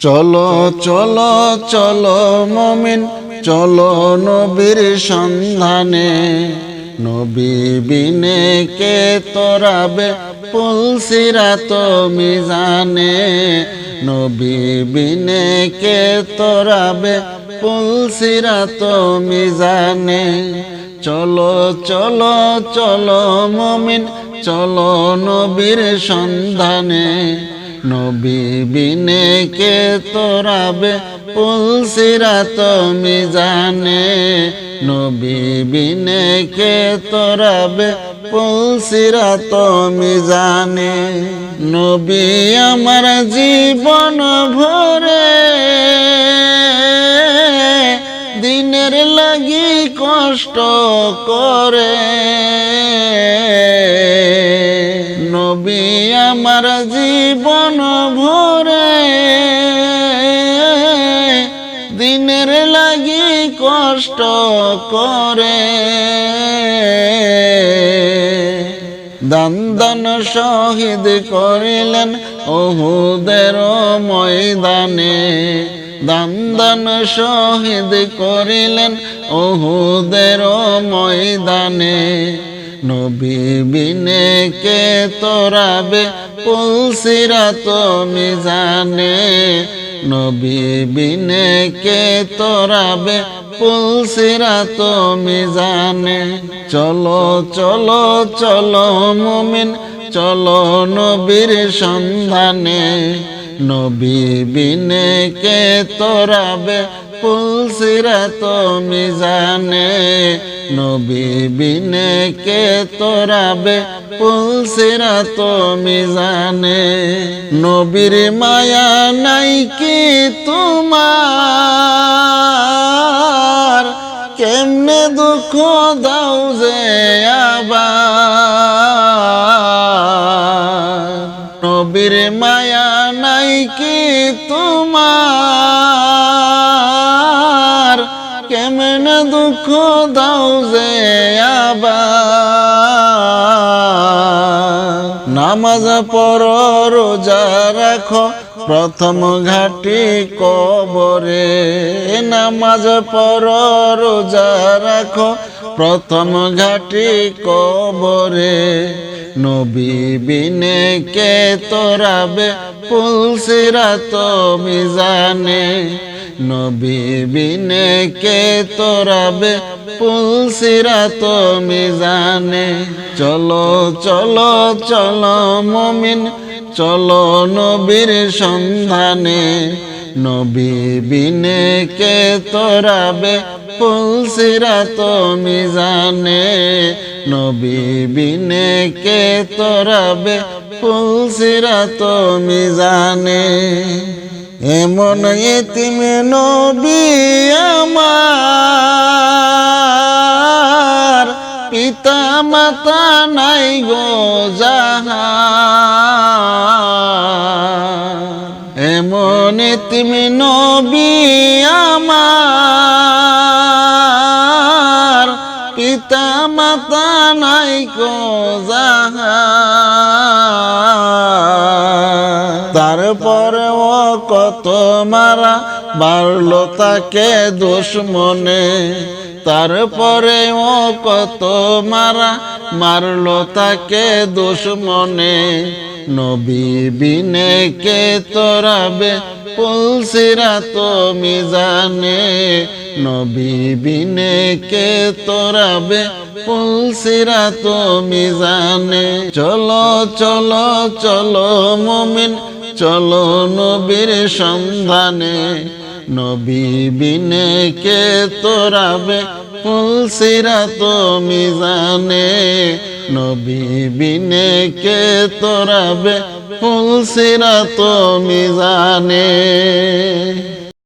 চলো চলো চলো মুমিন চলো নবীর সন্ধানে, নবী বিনে কে তোরাবে পুলসিরাত মিজানে, নবী বিনে কে তোরাবে পুলসিরাত মিজানে। চলো চলো চলো মুমিন চলো নবীর সন্ধানে, নবী বিনে কে তোরাবে পুলসিরাত মিজানে, নবী বিনে কে তোরাবে পুলসিরাত মিজানে। নবী আমার জীবন ভরে দিনের লাগি কষ্ট করে, নবী আমার জীবন ভরে দিনের লাগি কষ্ট করে, দান দান শহীদ করিলেন উহুদের ময়দানে, দান দান শহীদ করিলেন উহুদের ময়দানে, নবী বিনে কে তোরাবে পুলসিরাত মিজানে, নবী বিনে কে তোরাবে পুলসিরাত মিজানে। চলো চলো চলো মুমিন চলো নবীর সন্ধানে, নবী বিনে কে তোরাবে পুলসিরাত মিজানে, নবী বিনে কে তোরাবে পুলসিরাত মিজানে। নবীর মায়া নাই কি তোমার, কেমনে দুঃখ দাও যে আবার, নবীর মায়া নাই কি তোমার, কেমনে দুঃখ দাও যে আবার। নামাজ পড়ো রোজা রাখো প্রথম ঘাটি কবরে, নামাজ পড়ো রোজা রাখো প্রথম ঘাটি কবরে, নবী বিনে কে তোরাবে পুলসিরাত মিজানে, নবী বিনে কে তোরাবে পুলসিরাত মিজানে। চলো চলো চলো মুমিন চলো নবীর সন্ধানে, নবী বিনে কে তোরাবে পুলসিরাত মিজানে, নবী বিনে কে তোরাবে পুলসিরাত মিজানে। এমন ইতিম নবী আমার, পিতা মাতা নাই গো জাহান, এমন ইতিম নবী আমার, পিতা মাতা নাই গো জাহান। তারপরে ও কত মারা বাড়লো তাকে দুশমনে, তারপরে ও কত মারা মারলো তাকে দুশমনে, নবী বিনে কে তোরাবে পুলসিরাত মিজানে, নবী বিনে কে তোরাবে পুলসিরাত মিজানে। চলো চলো চলো মুমিন চলো নবীর সন্ধানে, নবী বিনে কে তোরাবে পুলসিরাত মিজানে, নবী বিনে কে তোরাবে পুলসিরাত মিজানে।